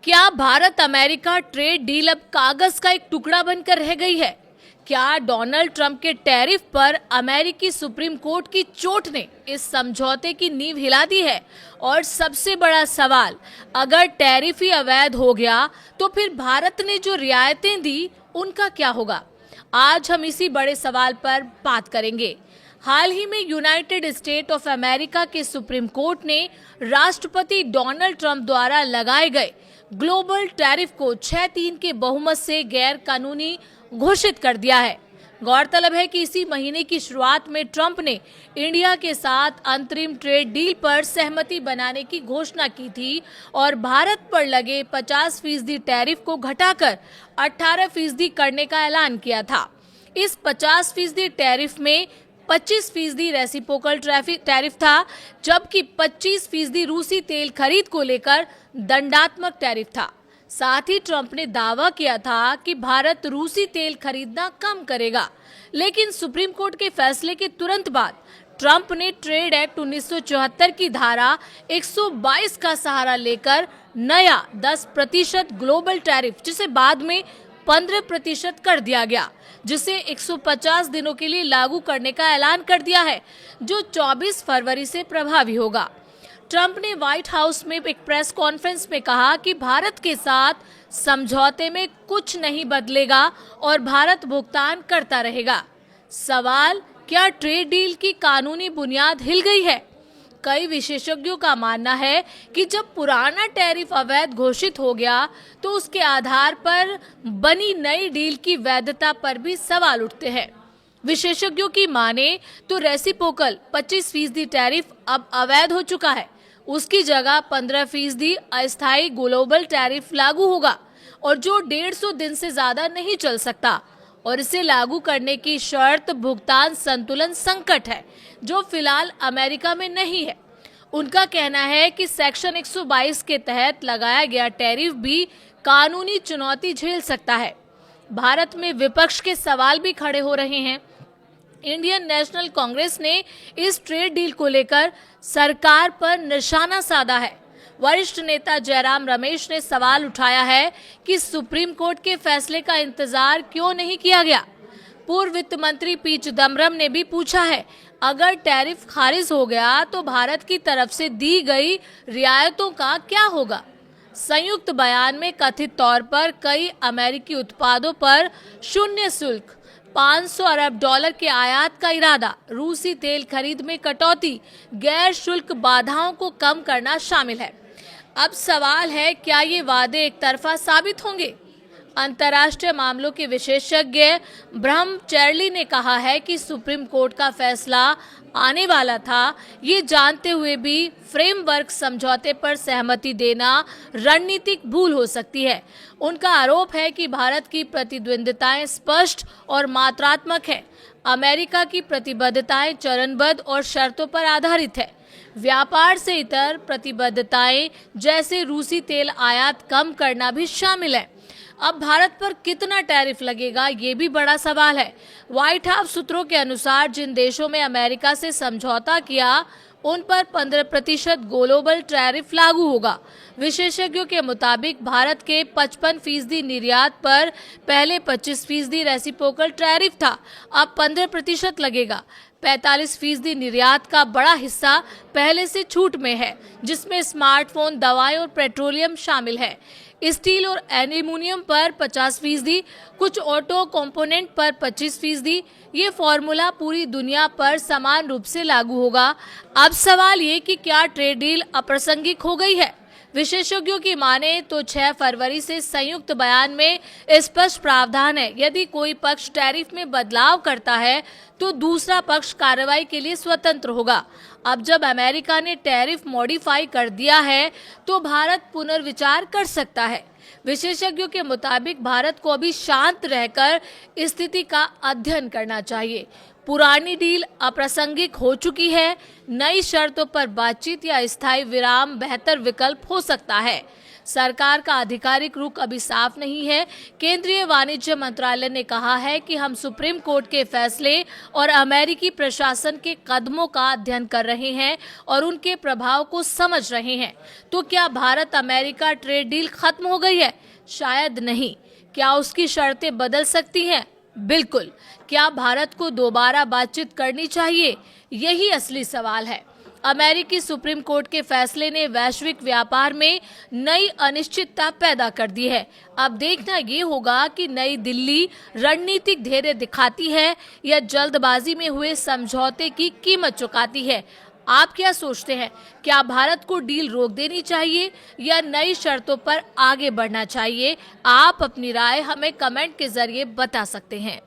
क्या Bharat America trade deal अब कागज का एक टुकड़ा बनकर रह गई है? क्या डोनाल्ड ट्रंप के टैरिफ पर अमेरिकी सुप्रीम कोर्ट की चोट ने इस समझौते की नींव हिला दी है? और सबसे बड़ा सवाल, अगर टैरिफ ही अवैध हो गया तो फिर भारत ने जो रियायतें दी उनका क्या होगा? आज हम इसी बड़े सवाल पर बात करेंगे। हाल ही में यूनाइटेड स्टेट ऑफ अमेरिका के सुप्रीम कोर्ट ने राष्ट्रपति डोनाल्ड ट्रंप द्वारा लगाए गए ग्लोबल टैरिफ को 6-3 के बहुमत से गैर कानूनी घोषित कर दिया है। गौरतलब है कि इसी महीने की शुरुआत में ट्रंप ने इंडिया के साथ अंतरिम ट्रेड डील पर सहमति बनाने की घोषणा की थी और भारत पर लगे 50% टैरिफ को घटाकर 18% करने का ऐलान किया था। इस 50% टैरिफ में 25% रेसिप्रोकल टैरिफ था, जबकि 25% रूसी तेल खरीद को लेकर दंडात्मक टैरिफ था। साथ ही ट्रंप ने दावा किया था कि भारत रूसी तेल खरीदना कम करेगा, लेकिन सुप्रीम कोर्ट के फैसले के तुरंत बाद ट्रंप ने ट्रेड एक्ट 1974 की धारा 122 का सहारा लेकर नया 10% ग्लोबल टैरिफ, जिसे बाद में 15% कर दिया गया, जिसे 150 दिनों के लिए लागू करने का ऐलान कर दिया है, जो 24 फरवरी से प्रभावी होगा। ट्रंप ने व्हाइट हाउस में एक प्रेस कॉन्फ्रेंस में कहा कि भारत के साथ समझौते में कुछ नहीं बदलेगा और भारत भुगतान करता रहेगा। सवाल, क्या ट्रेड डील की कानूनी बुनियाद हिल गई है? कई विशेषज्ञों का मानना है कि जब पुराना टैरिफ अवैध घोषित हो गया तो उसके आधार पर बनी नई डील की वैधता पर भी सवाल उठते हैं। विशेषज्ञों की माने तो रेसिप्रोकल 25% टैरिफ अब अवैध हो चुका है। उसकी जगह 15% अस्थायी ग्लोबल टैरिफ लागू होगा और जो 150 दिन से ज्यादा नहीं चल सकता, और इसे लागू करने की शर्त भुगतान संतुलन संकट है, जो फिलहाल अमेरिका में नहीं है। उनका कहना है कि सेक्शन 122 के तहत लगाया गया टैरिफ भी कानूनी चुनौती झेल सकता है। भारत में विपक्ष के सवाल भी खड़े हो रहे हैं। इंडियन नेशनल कांग्रेस ने इस ट्रेड डील को लेकर सरकार पर निशाना साधा है। वरिष्ठ नेता जयराम रमेश ने सवाल उठाया है कि सुप्रीम कोर्ट के फैसले का इंतजार क्यों नहीं किया गया। पूर्व वित्त मंत्री पी चिदम्बरम ने भी पूछा है, अगर टैरिफ खारिज हो गया तो भारत की तरफ से दी गई रियायतों का क्या होगा? संयुक्त बयान में कथित तौर पर कई अमेरिकी उत्पादों पर शून्य शुल्क, 500 अरब डॉलर के आयात का इरादा, रूसी तेल खरीद में कटौती, गैर शुल्क बाधाओं को कम करना शामिल है। अब सवाल है, क्या ये वादे एक तरफा साबित होंगे? अंतर्राष्ट्रीय मामलों के विशेषज्ञ ब्रह्मचर्य ने कहा है कि सुप्रीम कोर्ट का फैसला आने वाला था, ये जानते हुए भी फ्रेमवर्क समझौते पर सहमति देना रणनीतिक भूल हो सकती है। उनका आरोप है कि भारत की प्रतिद्वंद्विताएं स्पष्ट और मात्रात्मक है। अमेरिका की प्रतिबद्धताएं चरणबद्ध और शर्तों पर आधारित है। व्यापार से इतर प्रतिबद्धताएं जैसे रूसी तेल आयात कम करना भी शामिल है। अब भारत पर कितना टैरिफ लगेगा, ये भी बड़ा सवाल है। व्हाइट हाउस सूत्रों के अनुसार जिन देशों में अमेरिका से समझौता किया उन पर 15% ग्लोबल टैरिफ लागू होगा। विशेषज्ञों के मुताबिक भारत के 55% निर्यात पर पहले 25% रेसिप्रोकल टैरिफ था, अब 15% लगेगा। 45% निर्यात का बड़ा हिस्सा पहले से छूट में है, जिसमें स्मार्टफोन, दवाएं और पेट्रोलियम शामिल है। स्टील और एल्यूमिनियम पर 50%, कुछ ऑटो कंपोनेंट पर 25%। ये फॉर्मूला पूरी दुनिया पर समान रूप से लागू होगा। अब सवाल ये कि क्या ट्रेड डील अप्रासंगिक हो गई है? विशेषज्ञों की माने तो 6 फरवरी से संयुक्त बयान में स्पष्ट प्रावधान है, यदि कोई पक्ष टैरिफ में बदलाव करता है तो दूसरा पक्ष कार्रवाई के लिए स्वतंत्र होगा। अब जब अमेरिका ने टैरिफ मॉडिफाई कर दिया है तो भारत पुनर्विचार कर सकता है। विशेषज्ञों के मुताबिक भारत को अभी शांत रहकर स्थिति का अध्ययन करना चाहिए। पुरानी डील अप्रासंगिक हो चुकी है। नई शर्तों पर बातचीत या स्थायी विराम बेहतर विकल्प हो सकता है। सरकार का आधिकारिक रुख अभी साफ नहीं है। केंद्रीय वाणिज्य मंत्रालय ने कहा है कि हम सुप्रीम कोर्ट के फैसले और अमेरिकी प्रशासन के कदमों का अध्ययन कर रहे हैं और उनके प्रभाव को समझ रहे हैं। तो क्या भारत अमेरिका ट्रेड डील खत्म हो गई है? शायद नहीं। क्या उसकी शर्तें बदल सकती हैं? बिल्कुल। क्या भारत को दोबारा बातचीत करनी चाहिए? यही असली सवाल है। अमेरिकी सुप्रीम कोर्ट के फैसले ने वैश्विक व्यापार में नई अनिश्चितता पैदा कर दी है। अब देखना ये होगा कि नई दिल्ली रणनीतिक धैर्य दिखाती है या जल्दबाजी में हुए समझौते की कीमत चुकाती है। आप क्या सोचते हैं? क्या भारत को डील रोक देनी चाहिए या नई शर्तों पर आगे बढ़ना चाहिए? आप अपनी राय हमें कमेंट के जरिए बता सकते हैं।